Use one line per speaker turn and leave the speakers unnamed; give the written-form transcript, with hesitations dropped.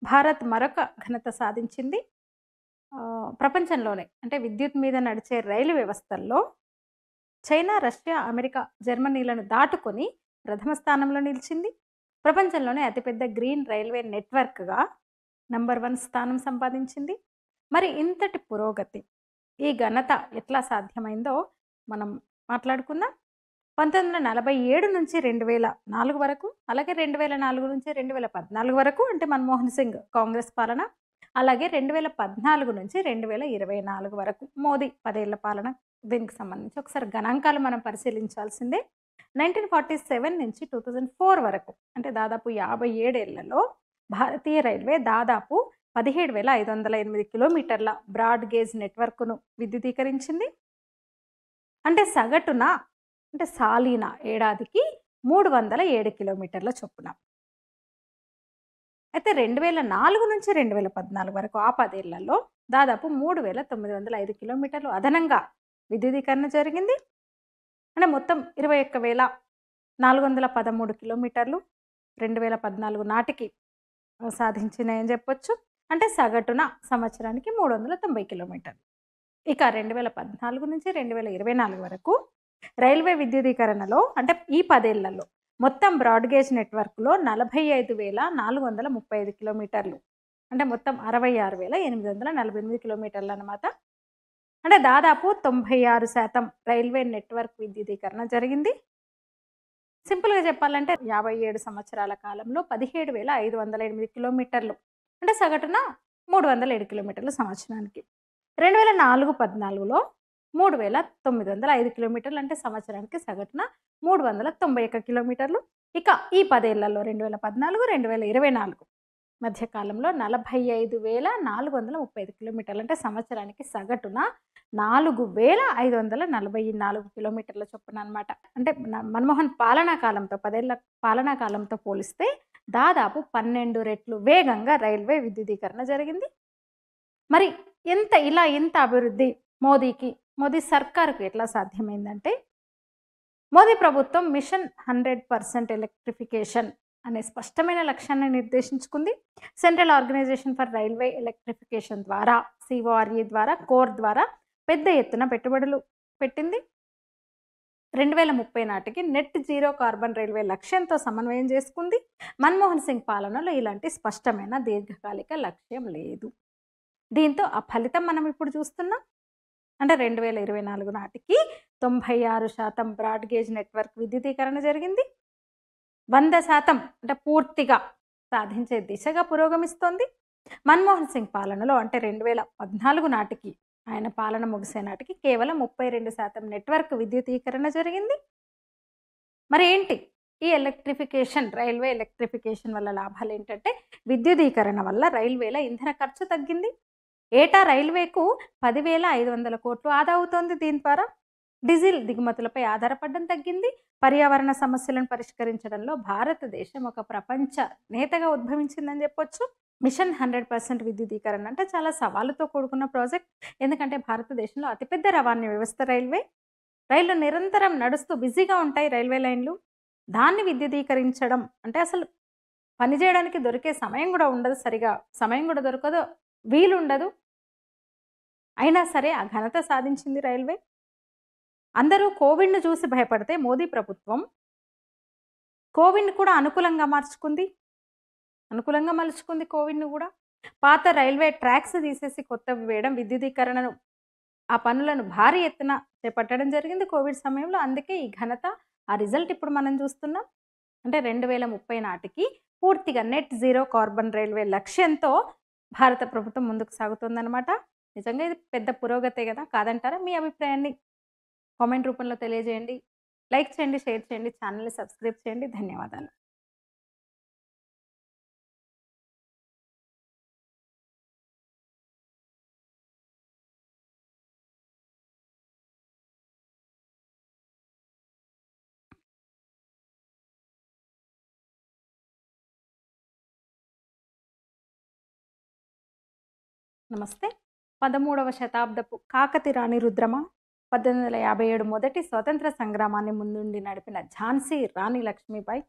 భారత్ మరొక ఘనత సాధించింది. ప్రపంచంలోనే అంటే విద్యుత్ మీద నడిచే రైలు వ్యవస్థల్లో చైనా, రష్యా, అమెరికా, జర్మనీలను దాటుకొని ప్రథమ స్థానంలో నిలిచింది. ప్రపంచంలోనే అతిపెద్ద గ్రీన్ రైల్వే నెట్వర్క్‌గా నంబర్ 1 స్థానం సంపాదించింది. మరి ఇంతటి పురోగతి, ఈ ఘనత ఎట్లా సాధ్యమైందో మనం మాట్లాడుకుందాం. 1947 నుంచి 2004 వరకు, అలాగే 2004 నుంచి 2014 వరకు అంటే మన్మోహన్ సింగ్ కాంగ్రెస్ పాలన, అలాగే 2014 నుంచి 2024 వరకు మోదీ 10 ఏళ్ల పాలన. దీనికి సంబంధించి ఒకసారి గణాంకాలు మనం పరిశీలించాల్సిందే. 1947 నుంచి 2004 వరకు అంటే దాదాపు 57 ఏళ్లలో భారతీయ రైల్వే దాదాపు 17,508 కిలోమీటర్ల బ్రాడ్ గేజ్ నెట్వర్క్‌ను విద్యుదీకరించింది. అంటే సగటున అంటే సాలీన ఏడాదికి 307 కిలోమీటర్ల చొప్పున. అయితే 2004 నుంచి 2014 వరకు ఆ 10 ఏళ్లలో దాదాపు 3,905 కిలోమీటర్లు అదనంగా విద్యుదీకరణ జరిగింది. అంటే మొత్తం 21,413 కిలోమీటర్లు 2014 నాటికి సాధించినాయని చెప్పొచ్చు. అంటే సగటున సంవత్సరానికి 390 కిలోమీటర్లు. ఇక 2014 నుంచి 2024 వరకు రైల్వే విద్యుదీకరణలో అంటే ఈ 10 ఏళ్లలో మొత్తం బ్రాడ్ గేజ్ నెట్వర్క్‌లో 45,435 కిలోమీటర్లు అంటే మొత్తం 66,848 కిలోమీటర్లు అన్నమాట. అంటే దాదాపు 96% రైల్వే నెట్వర్క్ విద్యుదీకరణ జరిగింది. సింపుల్‌గా చెప్పాలంటే 57 సంవత్సరాల కాలంలో 17,508 కిలోమీటర్లు అంటే సగటున 307 కిలోమీటర్లు సంవత్సరానికి. 2004-14లో 3,905 కిలోమీటర్లు అంటే సంవత్సరానికి సగటున 391 కిలోమీటర్లు. ఇక ఈ 10 ఏళ్లలో 2014, 2024 మధ్య కాలంలో 45,435 కిలోమీటర్లు అంటే సంవత్సరానికి సగటున 4,544 కిలోమీటర్ల చొప్పున అనమాట. అంటే మన్మోహన్ పాలనా కాలంతో 10 ఏళ్ల పాలనా కాలంతో పోలిస్తే దాదాపు 12 రెట్లు వేగంగా రైల్వే విద్యుదీకరణ జరిగింది. మరి ఇంత అభివృద్ధి మోదీ సర్కారుకు ఎట్లా సాధ్యమైందంటే, మోదీ ప్రభుత్వం మిషన్ 100% ఎలక్ట్రిఫికేషన్ అనే స్పష్టమైన లక్ష్యాన్ని నిర్దేశించుకుంది. Central organisation for railway electrification ద్వారా, CORE ద్వారా, కోర్ ద్వారా పెద్ద ఎత్తున పెట్టుబడులు పెట్టింది. 2030 నాటికి నెట్ జీరో కార్బన్ రైల్వే లక్ష్యంతో సమన్వయం చేసుకుంది. మన్మోహన్ సింగ్ పాలనలో ఇలాంటి స్పష్టమైన దీర్ఘకాలిక లక్ష్యం లేదు. దీంతో ఆ ఫలితం మనం ఇప్పుడు చూస్తున్నాం. అంటే 2024 నాటికి 96% బ్రాడ్ గేజ్ నెట్వర్క్ విద్యుదీకరణ జరిగింది. 100% అంటే పూర్తిగా సాధించే దిశగా పురోగమిస్తోంది. మన్మోహన్ సింగ్ పాలనలో అంటే 2014 నాటికి ఆయన పాలన ముగిసే నాటికి కేవలం 32% నెట్వర్క్ విద్యుదీకరణ జరిగింది. మరి ఏంటి ఈ రైల్వే ఎలక్ట్రిఫికేషన్ వల్ల లాభాలు ఏంటంటే, విద్యుదీకరణ వల్ల రైల్వేల ఇంధన ఖర్చు తగ్గింది. ఏటా రైల్వేకు 10,500 కోట్లు ఆదా అవుతోంది. దీని ద్వారా డీజిల్ దిగుమతులపై ఆధారపడడం తగ్గింది. పర్యావరణ సమస్యలను పరిష్కరించడంలో భారతదేశం ఒక ప్రపంచ నేతగా ఉద్భవించిందని చెప్పొచ్చు. మిషన్ 100% విద్యుదీకరణ అంటే చాలా సవాలుతో కూడుకున్న ప్రాజెక్ట్. ఎందుకంటే భారతదేశంలో అతిపెద్ద రవాణా వ్యవస్థ రైళ్లు నిరంతరం నడుస్తూ బిజీగా ఉంటాయి రైల్వే లైన్లు. దాన్ని విద్యుదీకరించడం అంటే అసలు పనిచేయడానికి దొరికే సమయం కూడా ఉండదు, సరిగా సమయం కూడా దొరకదు, వీలుండదు. అయినా సరే ఆ ఘనత సాధించింది రైల్వే. అందరూ కోవిడ్‌ను చూసి భయపడితే మోదీ ప్రభుత్వం కోవిడ్‌ని కూడా అనుకూలంగా మలుచుకుంది కోవిడ్‌ను కూడా. పాత రైల్వే ట్రాక్స్ తీసేసి కొత్తవి వేయడం, విద్యుదీకరణను ఆ పనులను భారీ ఎత్తున చేపట్టడం జరిగింది కోవిడ్ సమయంలో. అందుకే ఈ ఘనత, ఆ రిజల్ట్ ఇప్పుడు మనం చూస్తున్నాం. అంటే 2030 నాటికి పూర్తిగా నెట్ జీరో కార్బన్ రైల్వే లక్ష్యంతో భారత ప్రభుత్వం ముందుకు సాగుతుందన్నమాట. నిజంగా ఇది పెద్ద పురోగతే కదా, కాదంటారా? మీ అభిప్రాయాన్ని కామెంట్ రూపంలో తెలియజేయండి. లైక్ చేయండి, షేర్ చేయండి, ఛానల్ని సబ్స్క్రైబ్ చేయండి. ధన్యవాదాలు. నమస్తే. 13వ శతాబ్దపు కాకతి రాణి రుద్రమ, 1857 మొదటి స్వతంత్ర సంగ్రామాన్ని ముందుండి నడిపిన ఝాన్సీ రాణి లక్ష్మీబాయి,